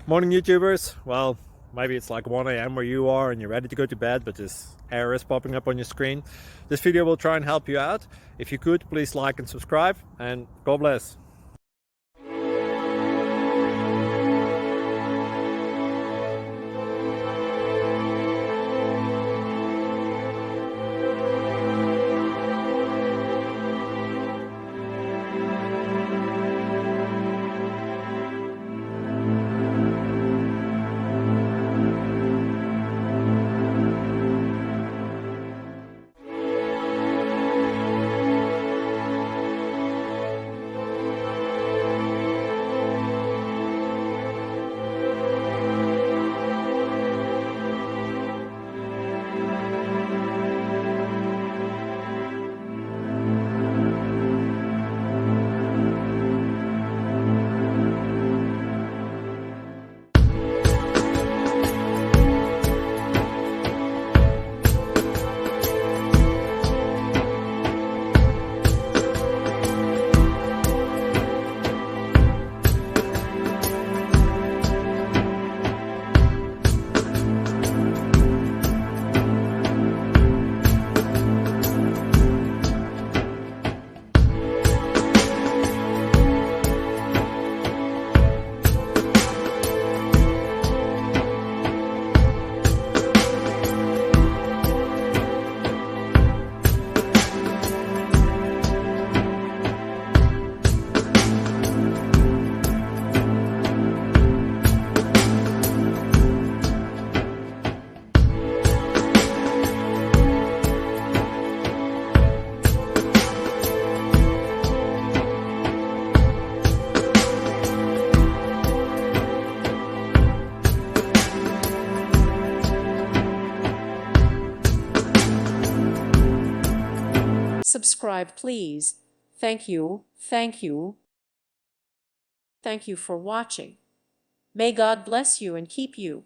Morning YouTubers. Well, maybe it's like 1 a.m. where you are and you're ready to go to bed, but this error is popping up on your screen. This video will try and help you out. If you could, please like and subscribe, and God bless. Subscribe, please. Thank you, thank you. Thank you for watching. May God bless you and keep you.